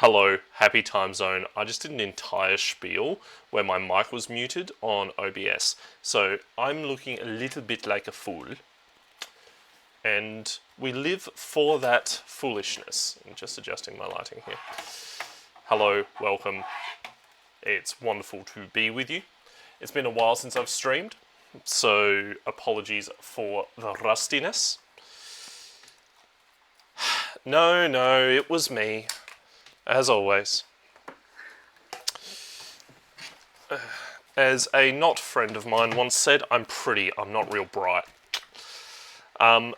Hello, happy time zone. I just did an entire spiel where my mic was muted on OBS. So I'm looking a little bit like a fool. And we live for that foolishness. I'm just adjusting my lighting here. Hello, welcome. It's wonderful to be with you. It's been a while since I've streamed, so apologies for the rustiness. No, it was me. As always. As a not friend of mine once said, I'm pretty, I'm not real bright. Hello.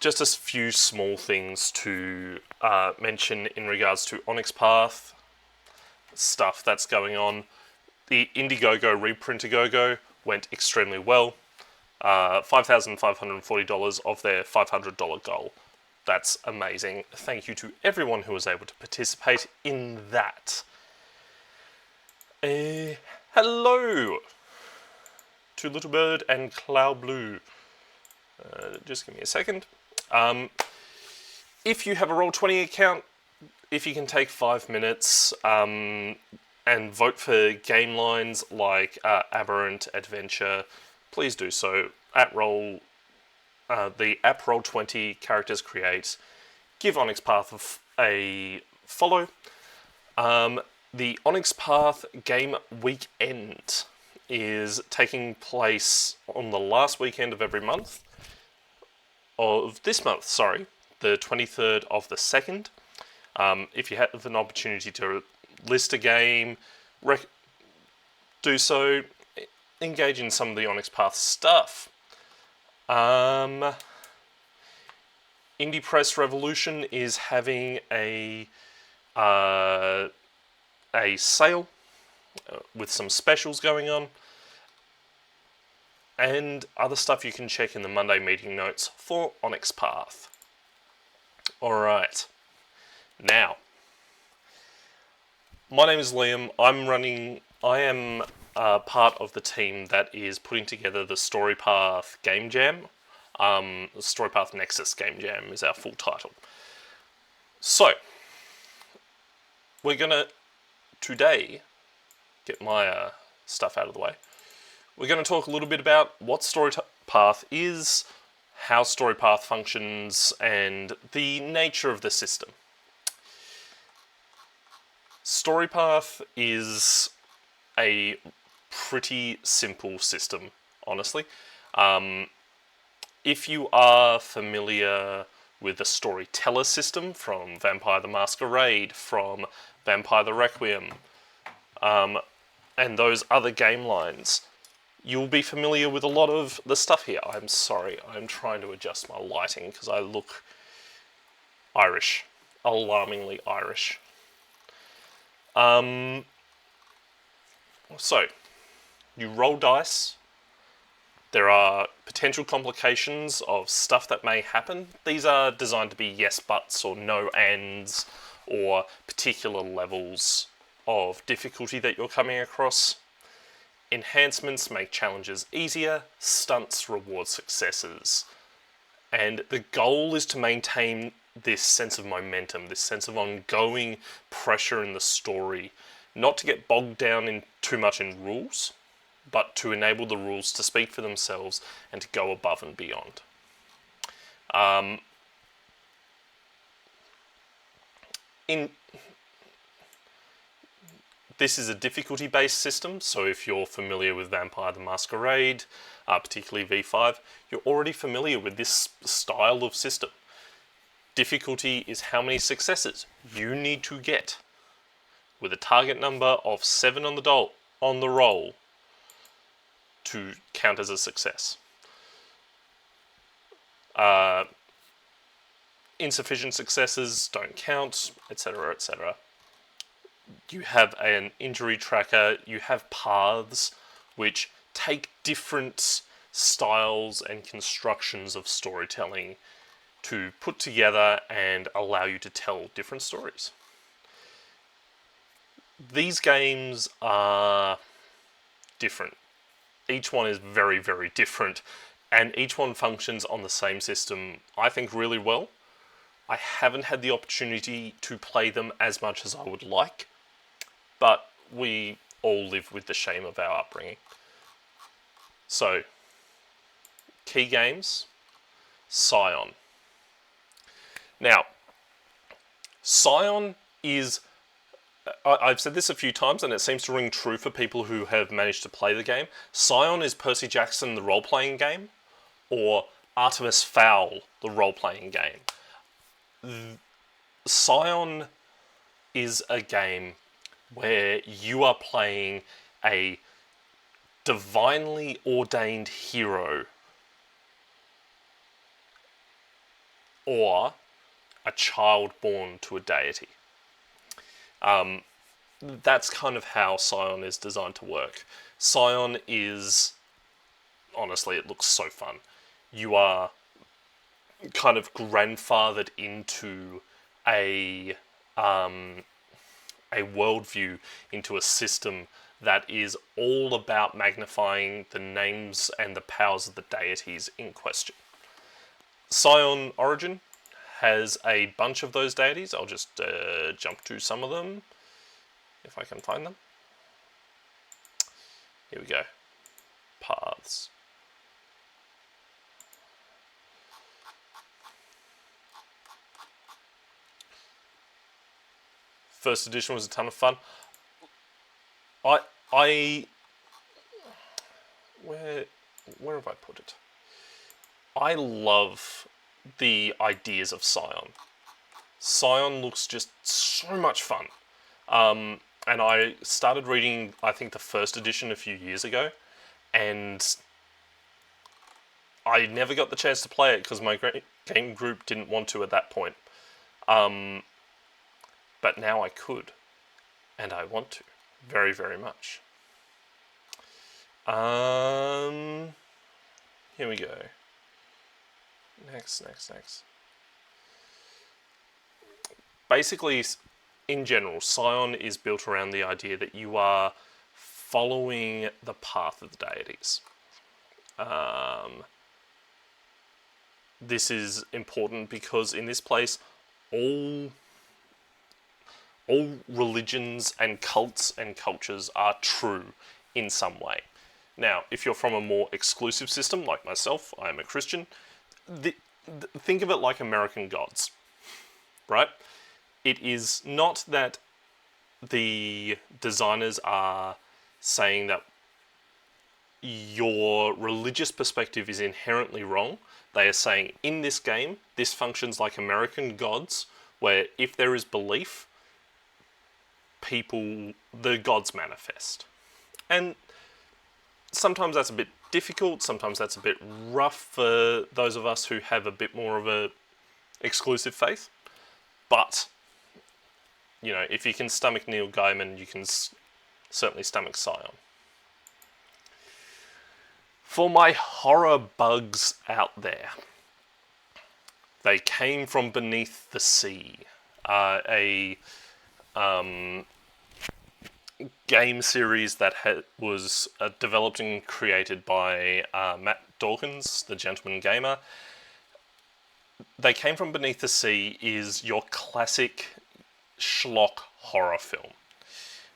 Just a few small things to mention in regards to Onyx Path, stuff that's going on. The Indiegogo Reprintagogo went extremely well. $5,540 of their $500 goal. That's amazing. Thank you to everyone who was able to participate in that. Hello to Little Bird and Cloud Blue. Just give me a second. If you have a Roll20 account, if you can take 5 minutes and vote for game lines like Aberrant Adventure, please do so at Roll. The app Roll20 characters create. Give Onyx Path a follow. The Onyx Path game weekend is taking place on the last weekend of every month. Of this month, sorry. The 23rd of the 2nd. If you have an opportunity to list a game, do so. Engage in some of the Onyx Path stuff. Indie Press Revolution is having a sale with some specials going on, and other stuff you can check in the Monday meeting notes for Onyx Path. Alright, now, my name is Liam. I am part of the team that is putting together the Storypath Game Jam. The Storypath Nexus Game Jam is our full title. So, we're gonna, today, get my stuff out of the way. We're gonna talk a little bit about what Storypath is, how Storypath functions, and the nature of the system. Storypath is a pretty simple system, honestly. If you are familiar with the storyteller system from Vampire the Masquerade, from Vampire the Requiem, and those other game lines, you'll be familiar with a lot of the stuff here. I'm sorry, I'm trying to adjust my lighting because I look Irish, alarmingly Irish. So, you roll dice. There are potential complications of stuff that may happen. These are designed to be yes buts or no ands or particular levels of difficulty that you're coming across. Enhancements make challenges easier. Stunts reward successes. And the goal is to maintain this sense of momentum, this sense of ongoing pressure in the story. Not to get bogged down in too much in rules, but to enable the rules to speak for themselves and to go above and beyond. This is a difficulty-based system, so if you're familiar with Vampire the Masquerade, particularly V5, you're already familiar with this style of system. Difficulty is how many successes you need to get, with a target number of 7 on the roll to count as a success. Insufficient successes don't count, etc., etc. You have an injury tracker, you have paths which take different styles and constructions of storytelling to put together and allow you to tell different stories. These games are different. Each one is very, very different, and each one functions on the same system, I think, really well. I haven't had the opportunity to play them as much as I would like, but we all live with the shame of our upbringing. So, key games, Scion. Now, Scion is... I've said this a few times, and it seems to ring true for people who have managed to play the game. Scion is Percy Jackson, the role-playing game, or Artemis Fowl, the role-playing game. Scion is a game where you are playing a divinely ordained hero or a child born to a deity. That's kind of how Scion is designed to work. Scion is... honestly, it looks so fun. You are kind of grandfathered into a worldview, into a system that is all about magnifying the names and the powers of the deities in question. Scion Origin has a bunch of those deities. I'll just jump to some of them, if I can find them. Here we go. Paths. First edition was a ton of fun. Where have I put it? I love the ideas of Scion. Scion looks just so much fun. And I started reading, I think, the first edition a few years ago, and I never got the chance to play it because my game group didn't want to at that point. But now I could, and I want to, very, very much. Here we go. Next. Basically, in general, Scion is built around the idea that you are following the path of the deities. This is important because in this place, all religions and cults and cultures are true in some way. Now, if you're from a more exclusive system, like myself, I am a Christian, think of it like American Gods, right? It is not that the designers are saying that your religious perspective is inherently wrong. They are saying, in this game, this functions like American Gods, where if there is belief, the gods manifest. And sometimes that's a bit difficult, sometimes that's a bit rough for those of us who have a bit more of a exclusive faith. But, you know, if you can stomach Neil Gaiman, you can certainly stomach Scion. For my horror bugs out there, They Came From Beneath the Sea, a game series that was developed and created by Matt Dawkins, the Gentleman Gamer. They Came From Beneath the Sea is your classic schlock horror film.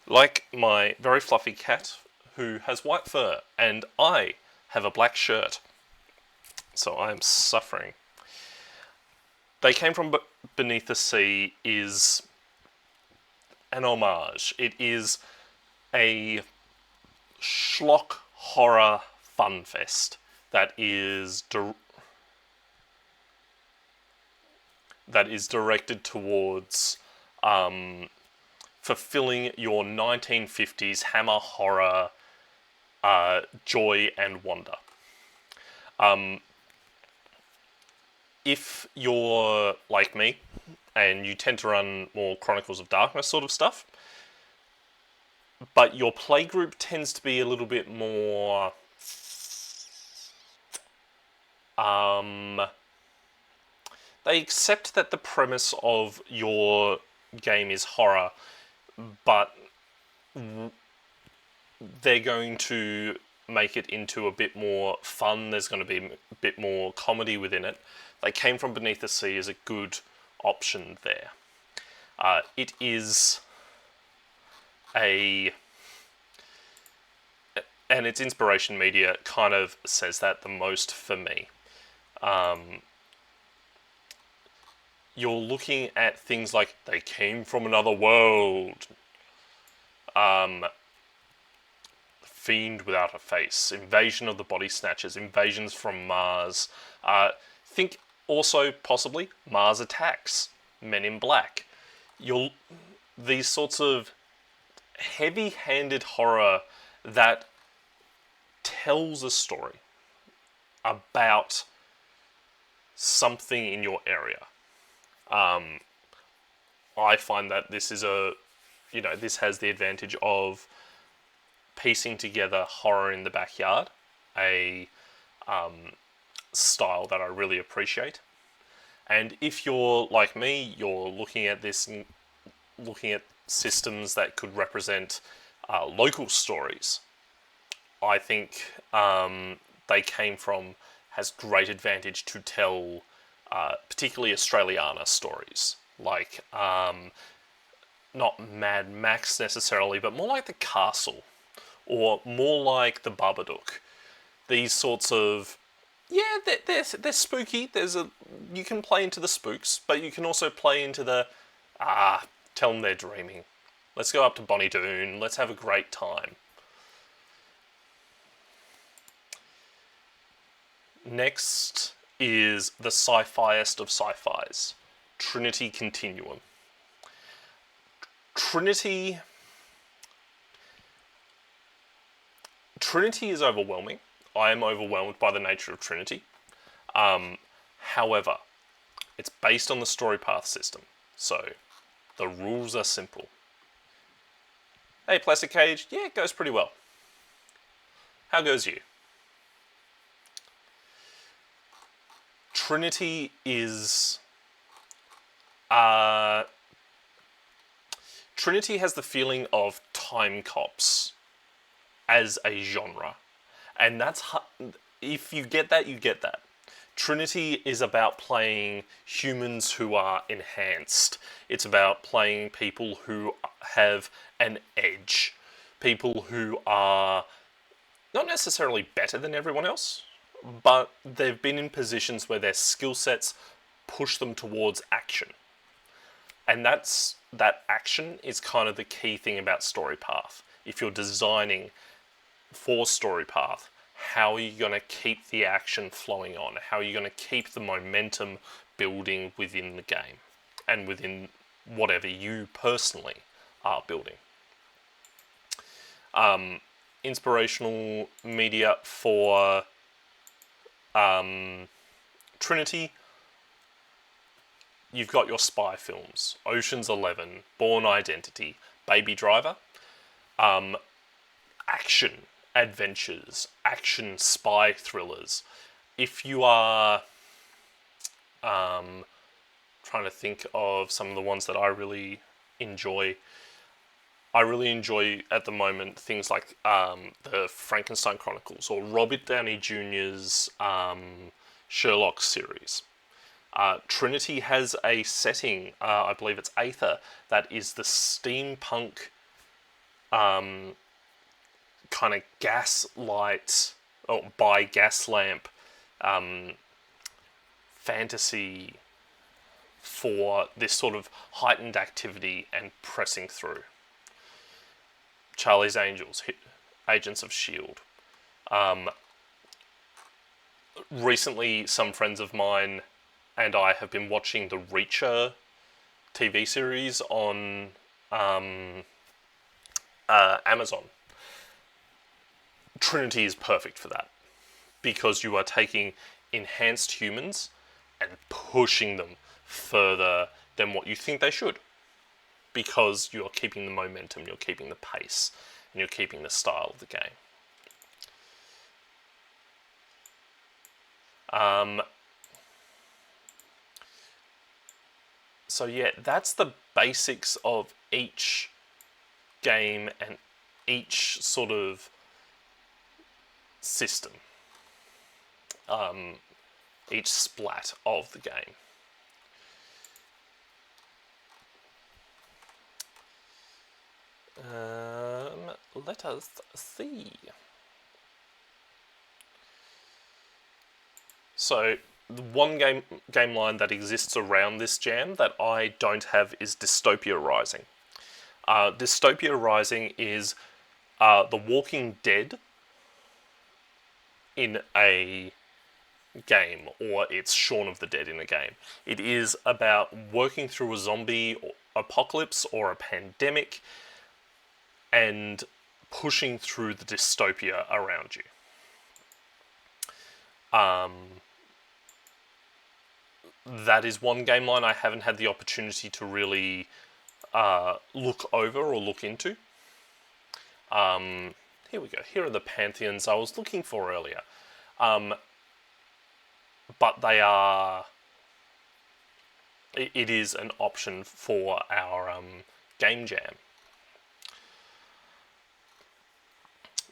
Like my very fluffy cat, who has white fur, and I have a black shirt. So I am suffering. They Came From Beneath the Sea is an homage. It is a schlock horror fun fest that is directed towards fulfilling your 1950s hammer horror joy and wonder. If you're like me, and you tend to run more Chronicles of Darkness sort of stuff, but your playgroup tends to be a little bit more... they accept that the premise of your game is horror, but they're going to make it into a bit more fun. There's going to be a bit more comedy within it. They Came From Beneath the Sea is a good option there. It is and its inspiration media kind of says that the most for me. You're looking at things like they came from another world, Fiend Without a Face, Invasion of the Body Snatchers, Invasions from Mars. Think also possibly Mars Attacks, Men in Black. These sorts of heavy-handed horror that tells a story about something in your area. I find that this is this has the advantage of piecing together horror in the backyard, a style that I really appreciate. And if you're like me, you're looking at this and looking at systems that could represent local stories, I think They Came From has great advantage to tell particularly Australiana stories, like not Mad Max necessarily, but more like The Castle, or more like The Babadook. These sorts of, yeah, they're spooky. You can play into the spooks, but you can also play into the tell them they're dreaming. Let's go up to Bonnie Doon. Let's have a great time. Next is the sci-fiest of sci-fis, Trinity Continuum. Trinity is overwhelming. I am overwhelmed by the nature of Trinity. However, it's based on the Storypath system, so the rules are simple. Hey, Plastic Cage, yeah, it goes pretty well. How goes you? Trinity is... Trinity has the feeling of time cops as a genre. And that's... If you get that, you get that. Trinity is about playing humans who are enhanced. It's about playing people who have an edge. People who are not necessarily better than everyone else, but they've been in positions where their skill sets push them towards action. And that action is kind of the key thing about Storypath. If you're designing for Storypath, how are you going to keep the action flowing on? How are you going to keep the momentum building within the game and within whatever you personally are building? Inspirational media for Trinity, you've got your spy films, Ocean's 11, Bourne Identity, Baby Driver, action adventures, action spy thrillers. If you are trying to think of some of the ones that I really enjoy at the moment things like the Frankenstein Chronicles or Robert Downey Jr.'s Sherlock series. Trinity has a setting, I believe it's Aether, that is the steampunk kind of gaslight, or by gas lamp fantasy for this sort of heightened activity and pressing through. Charlie's Angels, Agents of S.H.I.E.L.D. Recently, some friends of mine and I have been watching the Reacher TV series on Amazon. Trinity is perfect for that, because you are taking enhanced humans and pushing them further than what you think they should, because you're keeping the momentum, you're keeping the pace, and you're keeping the style of the game. So yeah, that's the basics of each game and each sort of system, each splat of the game. let us see. So, the one game line that exists around this jam that I don't have is Dystopia Rising. Dystopia Rising is The Walking Dead in a game, or it's Shaun of the Dead in a game. It is about working through a zombie apocalypse or a pandemic and pushing through the dystopia around you. That is one game line I haven't had the opportunity to really look over or look into. Here we go. Here are the pantheons I was looking for earlier. But they are... It is an option for our game jam.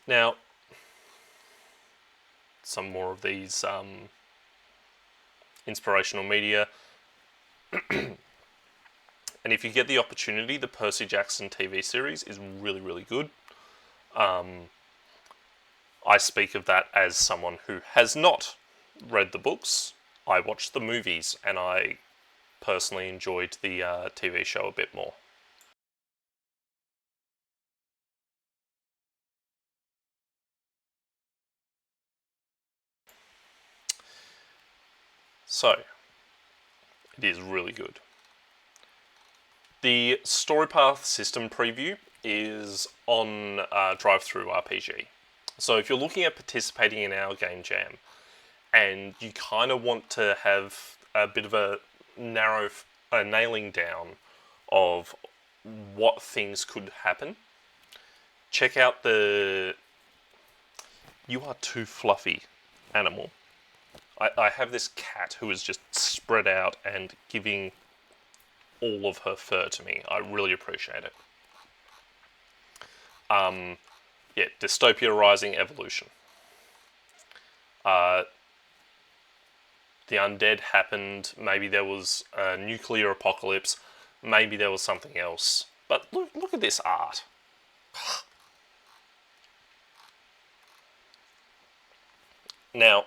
Now, some more of these inspirational media. And if you get the opportunity, the Percy Jackson TV series is really, really good. I speak of that as someone who has not read the books. I watched the movies, and I personally enjoyed the TV show a bit more. So, it is really good. The Storypath system preview is on Drive-Thru RPG. So if you're looking at participating in our game jam, and you kind of want to have a bit of a nailing down of what things could happen, check out the You Are Too Fluffy animal. I have this cat who is just spread out and giving all of her fur to me. I really appreciate it. Yeah, Dystopia Rising Evolution. The undead happened. Maybe there was a nuclear apocalypse. Maybe there was something else. But look at this art. Now,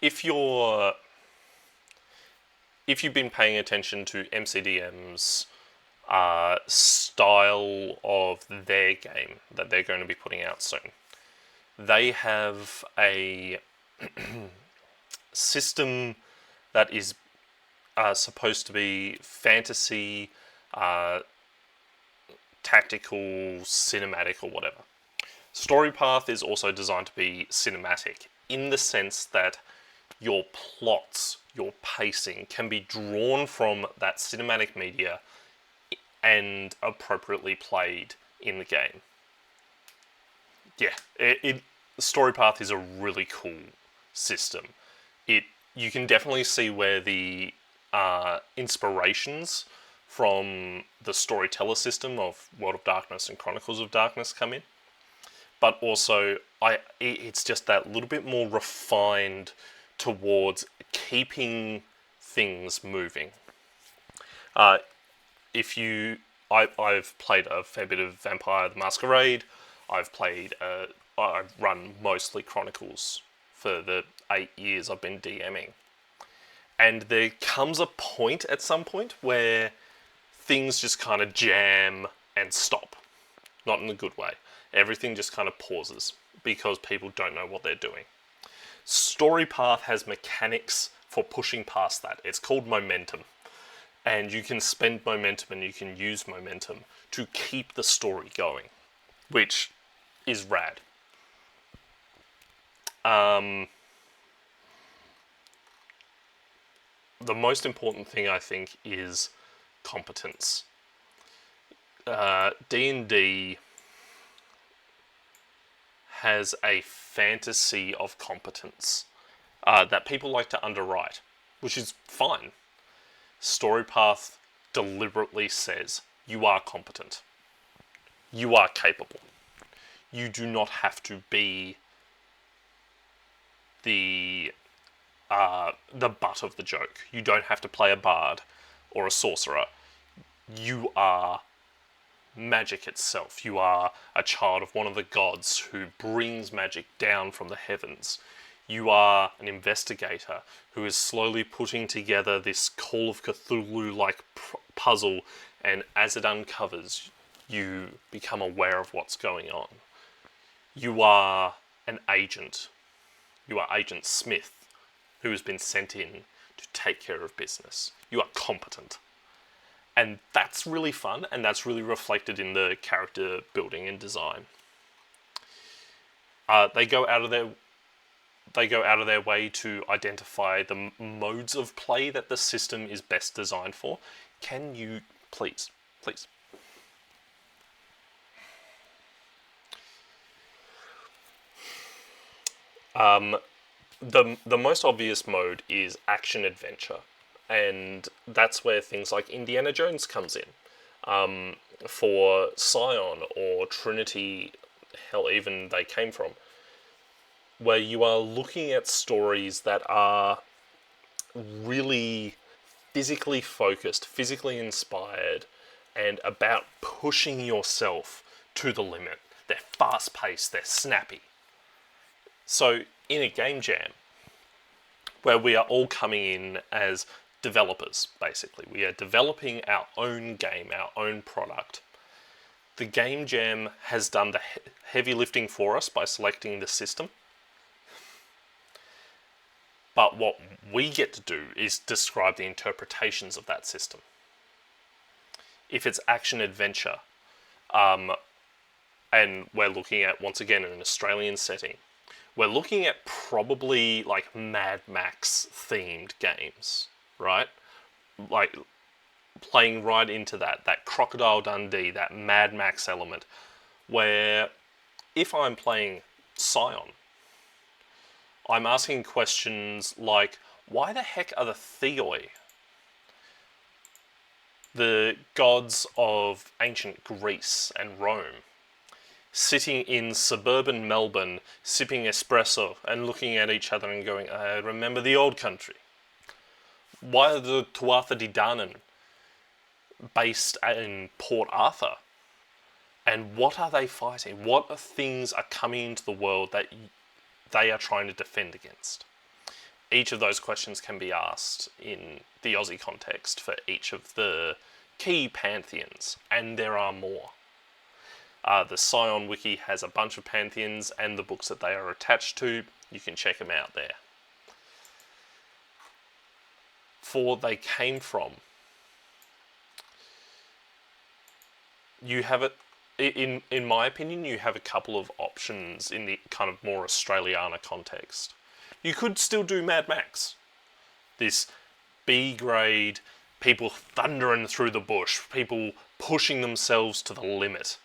if you've been paying attention to MCDM's style of their game that they're going to be putting out soon, they have a system that is supposed to be fantasy, tactical, cinematic, or whatever. Storypath is also designed to be cinematic in the sense that your plots, your pacing can be drawn from that cinematic media and appropriately played in the game. Yeah, Storypath is a really cool system. You can definitely see where the inspirations from the storyteller system of World of Darkness and Chronicles of Darkness come in. But also, it's just that little bit more refined towards keeping things moving. I've played a fair bit of Vampire the Masquerade. I've run mostly Chronicles for the 8 years I've been DMing. And there comes a point at some point where things just kind of jam and stop. Not in a good way. Everything just kind of pauses because people don't know what they're doing. Storypath has mechanics for pushing past that. It's called momentum. And you can spend momentum and you can use momentum to keep the story going, which is rad. The most important thing, I think, is competence. D&D has a fantasy of competence that people like to underwrite, which is fine. Storypath deliberately says, you are competent. You are capable. You do not have to be the butt of the joke. You don't have to play a bard or a sorcerer. You are magic itself. You are a child of one of the gods who brings magic down from the heavens. You are an investigator who is slowly putting together this Call of Cthulhu-like puzzle, and as it uncovers, you become aware of what's going on. You are an agent. You are Agent Smith, who has been sent in to take care of business. You are competent. And that's really fun, and that's really reflected in the character building and design. They go out of their way to identify the modes of play that the system is best designed for. Can you please? The most obvious mode is action adventure, and that's where things like Indiana Jones comes in. For Scion or Trinity, hell, even they came from, where you are looking at stories that are really physically focused, physically inspired, and about pushing yourself to the limit. They're fast-paced, they're snappy. So, in a game jam, where we are all coming in as developers, basically, we are developing our own game, our own product. The game jam has done the heavy lifting for us by selecting the system. But what we get to do is describe the interpretations of that system. If it's action-adventure, and we're looking at, once again, in an Australian setting, we're looking at probably like Mad Max-themed games, right? Like, playing right into that Crocodile Dundee, that Mad Max element, where if I'm playing Scion, I'm asking questions like, why the heck are the Theoi, the gods of ancient Greece and Rome, sitting in suburban Melbourne, sipping espresso and looking at each other and going, I remember the old country? Why are the Tuatha De Danann based in Port Arthur? And what are they fighting? What things are coming into the world that they are trying to defend against? Each of those questions can be asked in the Aussie context for each of the key pantheons, and there are more. The Scion wiki has a bunch of pantheons, and the books that they are attached to, you can check them out there. For They Came From, you have it, in my opinion, you have a couple of options in the kind of more Australiana context. You could still do Mad Max. This B-grade, people thundering through the bush, people pushing themselves to the limit.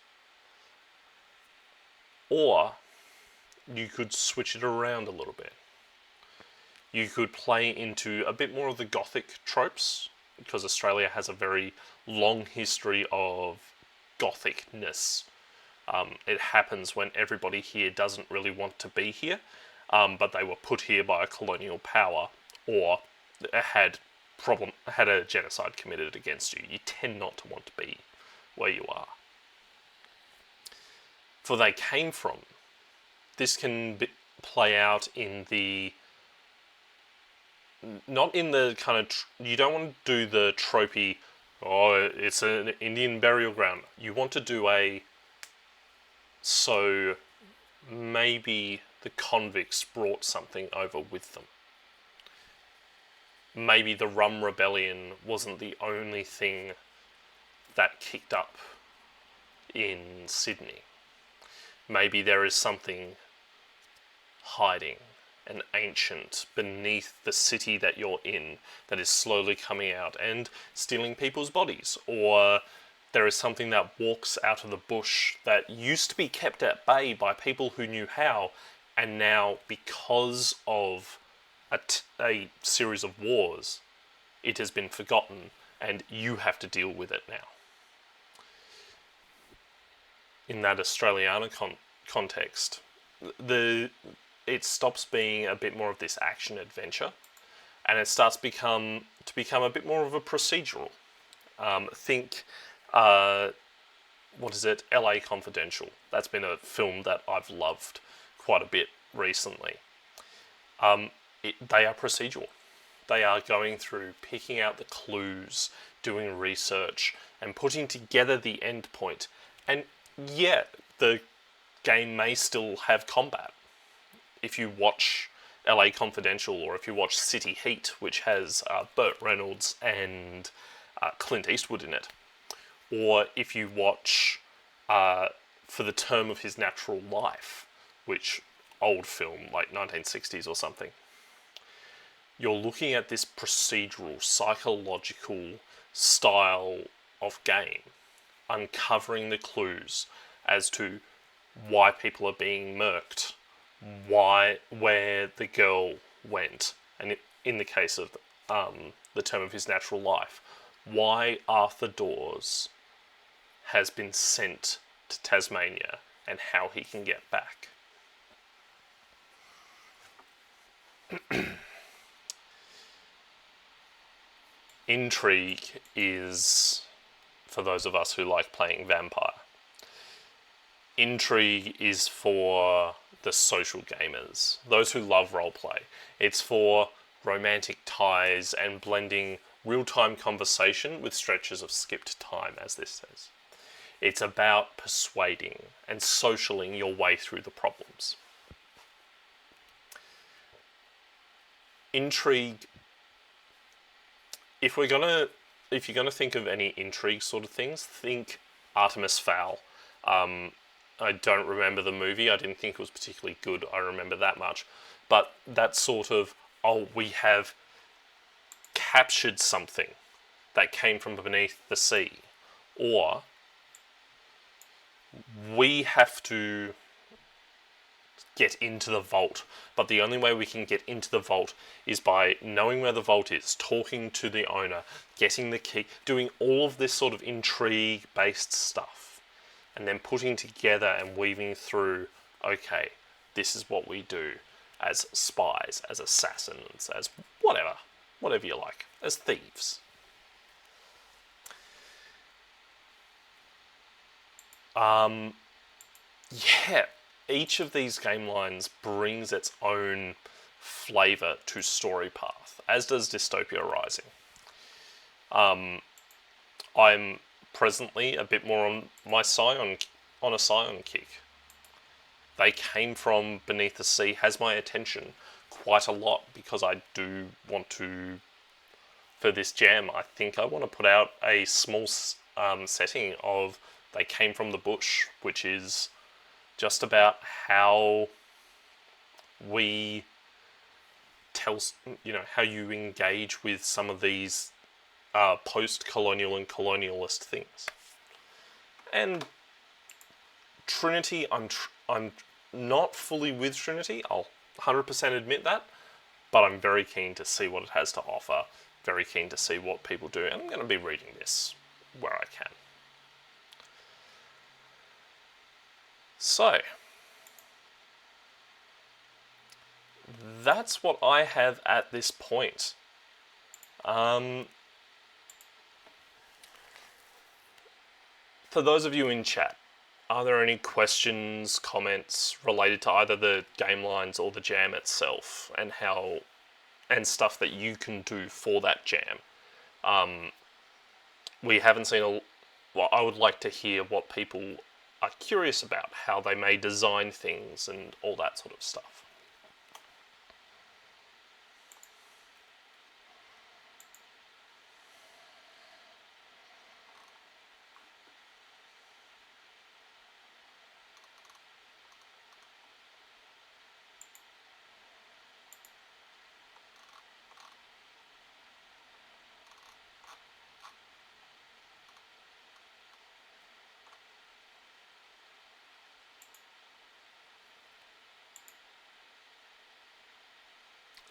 Or you could switch it around a little bit. You could play into a bit more of the Gothic tropes, because Australia has a very long history of Gothicness. It happens when everybody here doesn't really want to be here, but they were put here by a colonial power, or had a genocide committed against you. You tend not to want to be where you are. For They Came From, this can play out in the... not in the kind of... you don't want to do the tropey, it's an Indian burial ground. You want to do so maybe the convicts brought something over with them. Maybe the Rum Rebellion wasn't the only thing that kicked up in Sydney. Maybe there is something hiding and ancient beneath the city that you're in that is slowly coming out and stealing people's bodies. Or there is something that walks out of the bush that used to be kept at bay by people who knew how, and now, because of a series of wars, it has been forgotten and you have to deal with it now. In that Australiana context, it stops being a bit more of this action adventure, and it starts to become a bit more of a procedural. Think what is it? LA Confidential. That's been a film that I've loved quite a bit recently. They are procedural. They are going through, picking out the clues, doing research, and putting together the end point. And yeah, the game may still have combat. If you watch LA Confidential, or if you watch City Heat, which has Burt Reynolds and Clint Eastwood in it, or if you watch For the Term of His Natural Life, which old film, like 1960s or something, you're looking at this procedural, psychological style of game, uncovering the clues as to why people are being murked, where the girl went, and in the case of The Term of His Natural Life, why Arthur Dawes has been sent to Tasmania and how he can get back. Intrigue is, for those of us who like playing Vampire, intrigue is for the social gamers, those who love roleplay. It's for romantic ties and blending real-time conversation with stretches of skipped time, as this says. It's about persuading and socialing your way through the problems. Intrigue, if you're gonna think of any intrigue sort of things, think Artemis Fowl. I don't remember the movie. I didn't think it was particularly good. I remember that much. But that sort of, we have captured something that came from beneath the sea. Or we have to get into the vault. But the only way we can get into the vault is by knowing where the vault is, talking to the owner, getting the key, doing all of this sort of intrigue-based stuff. And then putting together and weaving through, okay, this is what we do as spies, as assassins, as whatever you like, as thieves. Each of these game lines brings its own flavour to Storypath, as does Dystopia Rising. I'm presently a bit more on a Scion kick. They Came From Beneath the Sea has my attention quite a lot because I do want to, for this jam, I think I want to put out a small setting of They Came From the Bush, which is just about how we tell, how you engage with some of these post-colonial and colonialist things. And Trinity, I'm not fully with Trinity, I'll 100% admit that, but I'm very keen to see what it has to offer, very keen to see what people do, and I'm going to be reading this where I can. So, that's what I have at this point. For those of you in chat, are there any questions, comments related to either the game lines or the jam itself, and stuff that you can do for that jam? We haven't seen I would like to hear what people are curious about, how they may design things and all that sort of stuff.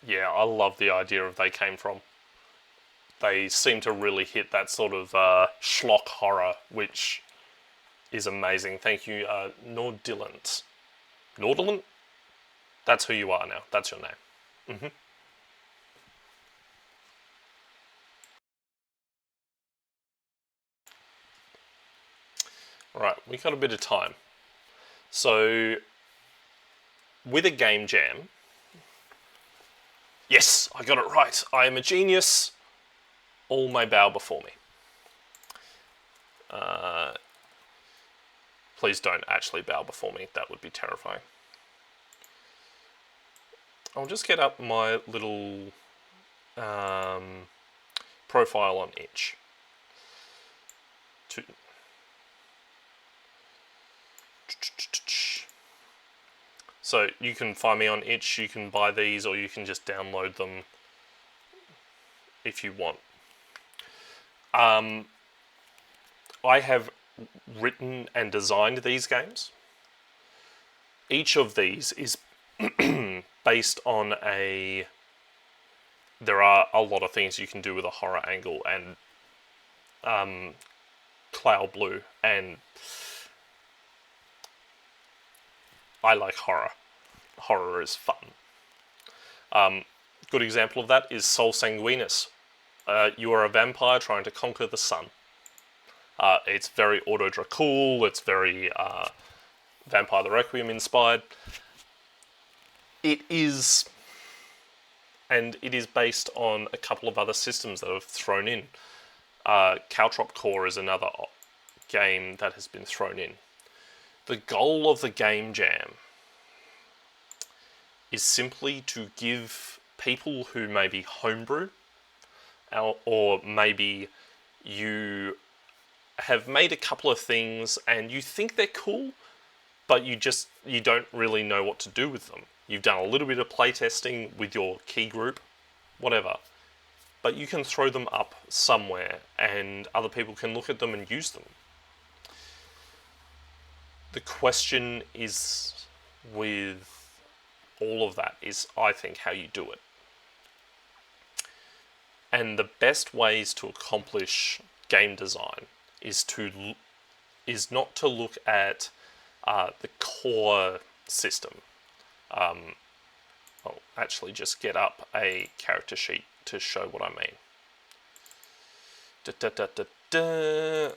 Yeah, I love the idea of They Came From. They seem to really hit that sort of schlock horror, which is amazing. Thank you, Nordillant. Nordillant? That's who you are now. That's your name. Mm-hmm. Right, we got a bit of time. So, with a game jam... Yes, I got it right. I am a genius. All may bow before me. Please don't actually bow before me. That would be terrifying. I'll just get up my little profile on itch. So you can find me on itch, you can buy these, or you can just download them if you want. I have written and designed these games. Each of these is based on a... There are a lot of things you can do with a horror angle and cloud blue, and I like horror. Horror is fun. Good example of that is Sol Sanguinis. You are a vampire trying to conquer the sun. It's very Auto Dracul, it's very Vampire the Requiem inspired. It is... And it is based on a couple of other systems that have thrown in. Caltrop Core is another game that has been thrown in. The goal of the Game Jam is simply to give people who maybe homebrew, or maybe you have made a couple of things and you think they're cool, but you don't really know what to do with them. You've done a little bit of playtesting with your key group, whatever. But you can throw them up somewhere and other people can look at them and use them. The question is, with all of that, is, I think, how you do it. And the best ways to accomplish game design is not to look at the core system. I'll actually just get up a character sheet to show what I mean.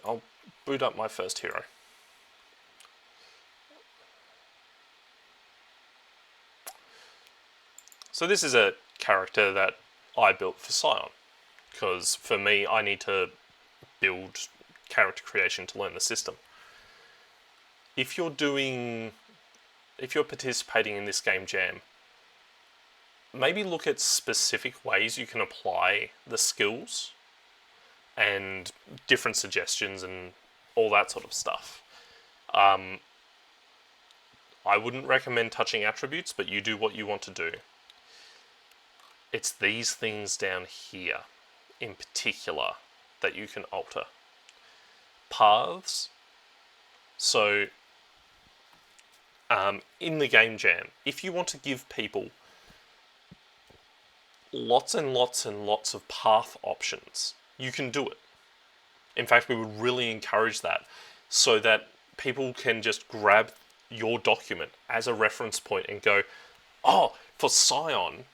I'll boot up my first hero. So this is a character that I built for Scion, because for me, I need to build character creation to learn the system. If you're participating in this game jam, maybe look at specific ways you can apply the skills and different suggestions and all that sort of stuff. I wouldn't recommend touching attributes, but you do what you want to do. It's these things down here, in particular, that you can alter. Paths. So, in the game jam, if you want to give people lots and lots and lots of path options, you can do it. In fact, we would really encourage that, so that people can just grab your document as a reference point and go, oh, for Scion,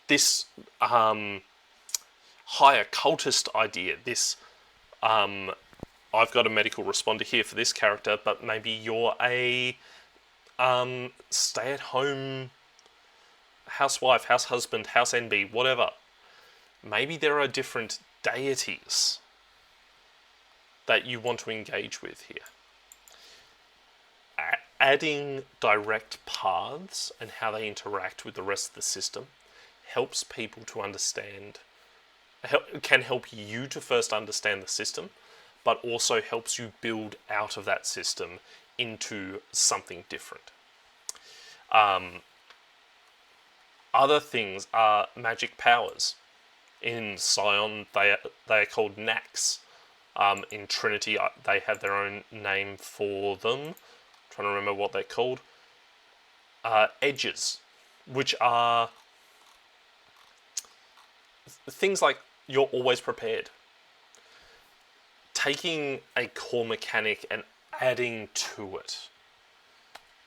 this high occultist idea, this I've got a medical responder here for this character, but maybe you're a stay-at-home housewife, house husband, house NB, whatever. Maybe there are different deities that you want to engage with here. Adding direct paths and how they interact with the rest of the system helps people to understand, can help you to first understand the system, but also helps you build out of that system into something different. Other things are magic powers. In Scion, they are called knacks. In Trinity, they have their own name for them. I'm trying to remember what they're called. Edges, which are things like you're always prepared. Taking a core mechanic and adding to it,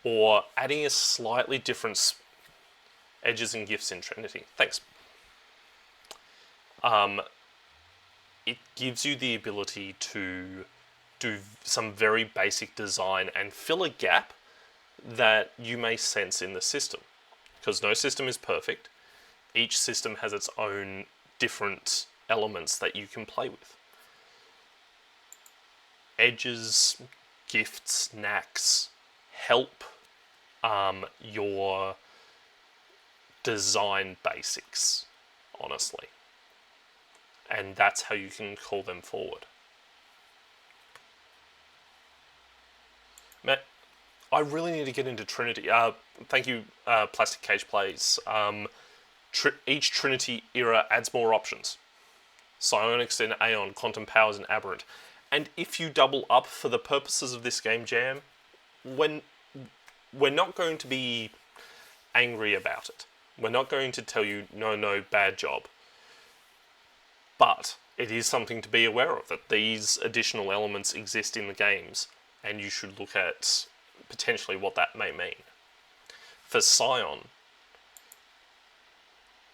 or adding a slightly different edges and gifts in Trinity. Thanks. It gives you the ability to do some very basic design and fill a gap that you may sense in the system. Because no system is perfect. Each system has its own different elements that you can play with. Edges, gifts, knacks help your design basics, honestly. And that's how you can call them forward. Matt, I really need to get into Trinity. Thank you, Plastic Cage Plays. Each Trinity era adds more options. Psionics and Aeon, Quantum Powers and Aberrant. And if you double up for the purposes of this game jam, we're not going to be angry about it. We're not going to tell you, no, bad job. But it is something to be aware of, that these additional elements exist in the games, and you should look at potentially what that may mean. For Scion,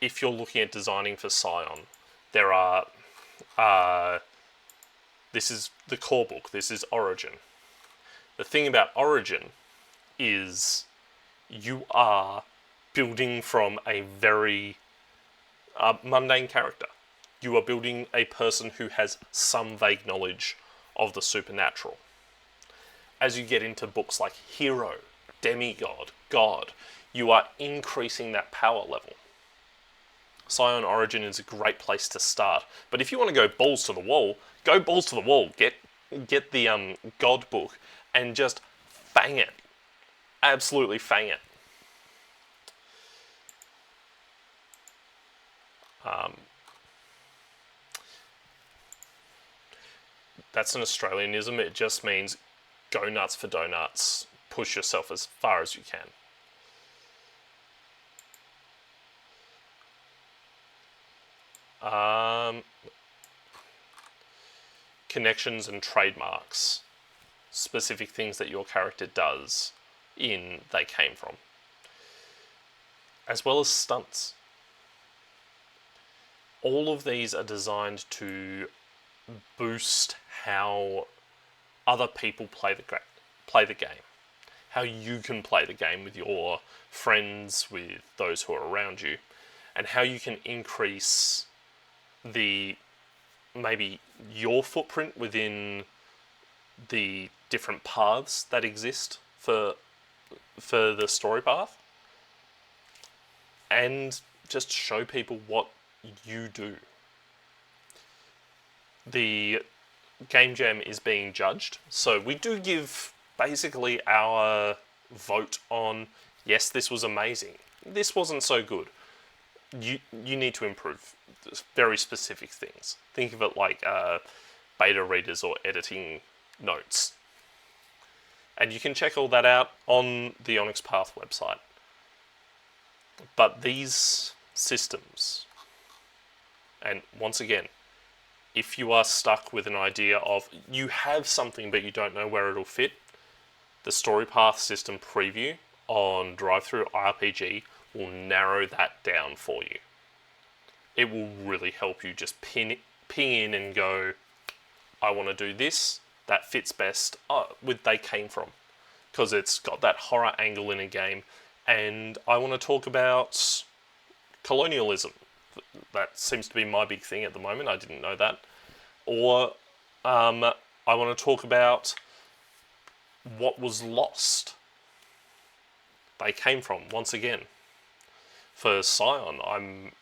if you're looking at designing for Scion, there are... this is the core book, this is Origin. The thing about Origin is you are building from a very mundane character. You are building a person who has some vague knowledge of the supernatural. As you get into books like Hero, Demigod, God, you are increasing that power level. Scion Origin is a great place to start. But if you want to go balls to the wall, go balls to the wall. Get the God book and just fang it. Absolutely fang it. That's an Australianism. It just means go nuts for donuts. Push yourself as far as you can. Connections and trademarks. Specific things that your character does in They Came From. As well as stunts. All of these are designed to boost how other people play the game. How you can play the game with your friends, with those who are around you, and how you can increase maybe your footprint within the different paths that exist for the story path, and just show people what you do. The Game Jam is being judged, so we do give basically our vote on, yes, this was amazing, this wasn't so good, you need to improve very specific things. Think of it like beta readers or editing notes. And you can check all that out on the Onyx Path website. But these systems, and once again, if you are stuck with an idea of you have something but you don't know where it'll fit, the Storypath system preview on Drive-Thru RPG will narrow that down for you. It will really help you just ping in and go, I want to do this, that fits best with They Came From. Because it's got that horror angle in a game, and I want to talk about colonialism. That seems to be my big thing at the moment, I didn't know that. Or I want to talk about what was lost. They Came From, once again. For Scion, I'm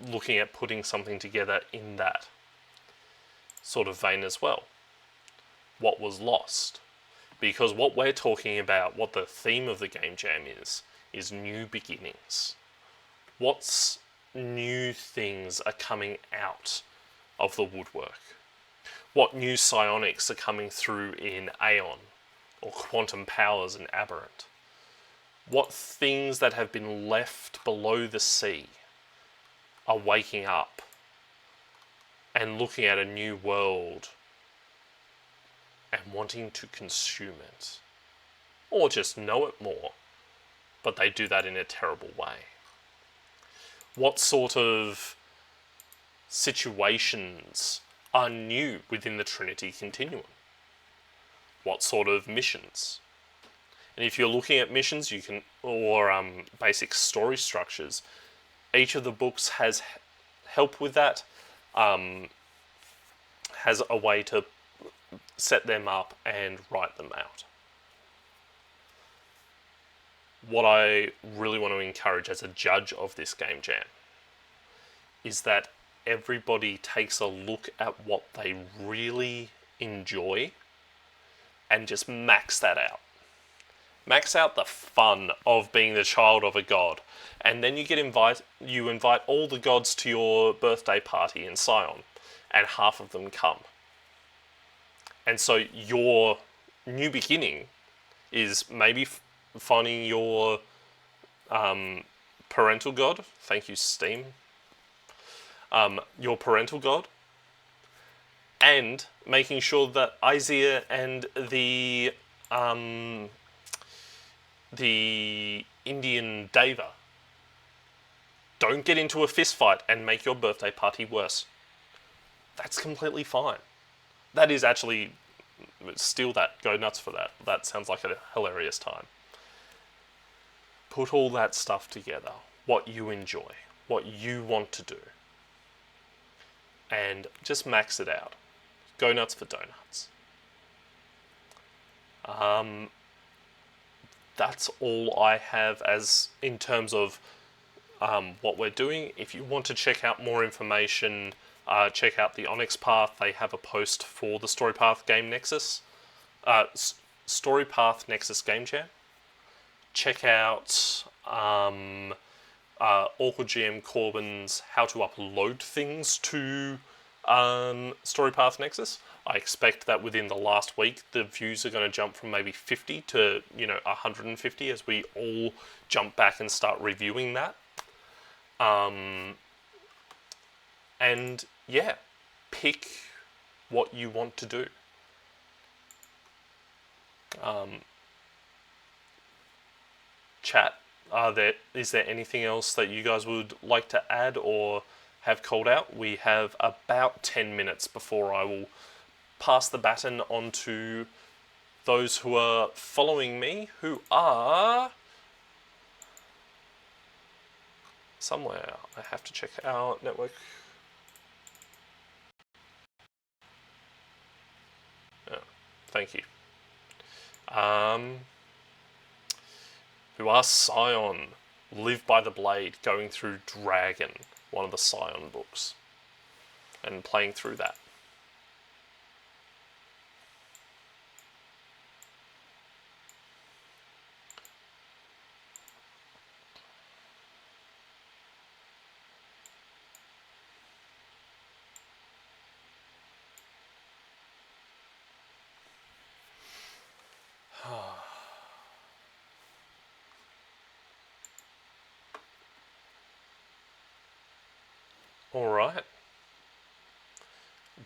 looking at putting something together in that sort of vein as well. What was lost? Because what we're talking about, what the theme of the Game Jam is new beginnings. What's new things are coming out of the woodwork? What new psionics are coming through in Aeon, or Quantum Powers and Aberrant? What things that have been left below the sea are waking up and looking at a new world and wanting to consume it, or just know it more, but they do that in a terrible way? What sort of situations are new within the Trinity Continuum? What sort of missions? And if you're looking at missions, you can, or basic story structures, each of the books has help with that, has a way to set them up and write them out. What I really want to encourage as a judge of this game jam is that everybody takes a look at what they really enjoy and just max that out. Max out the fun of being the child of a god, and then you invite all the gods to your birthday party in Scion, and half of them come. And so your new beginning is maybe finding your parental god. Thank you, Steam. Your parental god, and making sure that Isaiah and the Indian Deva don't get into a fist fight and make your birthday party worse. That's completely fine. That is actually, steal that, go nuts for that. That sounds like a hilarious time. Put all that stuff together, what you enjoy, what you want to do, and just max it out. Go nuts for donuts. That's all I have as in terms of what we're doing. If you want to check out more information, check out the Onyx Path. They have a post for the Storypath Game Nexus, Storypath Nexus Game Jam. Check out Awkward GM Corbin's How to Upload Things to Storypath Nexus. I expect that within the last week, the views are going to jump from maybe 50 to 150 as we all jump back and start reviewing that. And yeah, pick what you want to do. Chat, is there anything else that you guys would like to add or have called out? We have about 10 minutes before I will pass the baton on to those who are following me, who are somewhere. I have to check our network. Oh, thank you. Who are Scion, Live by the Blade, going through Dragon, one of the Scion books, and playing through that. Alright.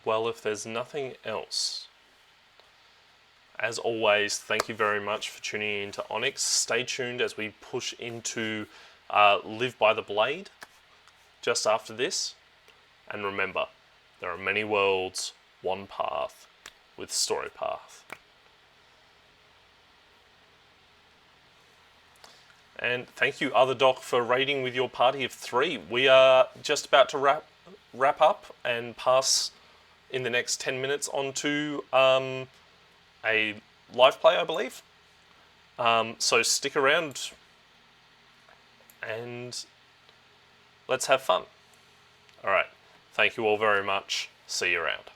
Well, if there's nothing else, as always, thank you very much for tuning in to Onyx. Stay tuned as we push into Live by the Blade just after this. And remember, there are many worlds, one path with Storypath. And thank you, Other Doc, for raiding with your party of 3. We are just about to wrap up and pass in the next 10 minutes onto a live play, I believe. So stick around and let's have fun. Alright, thank you all very much. See you around.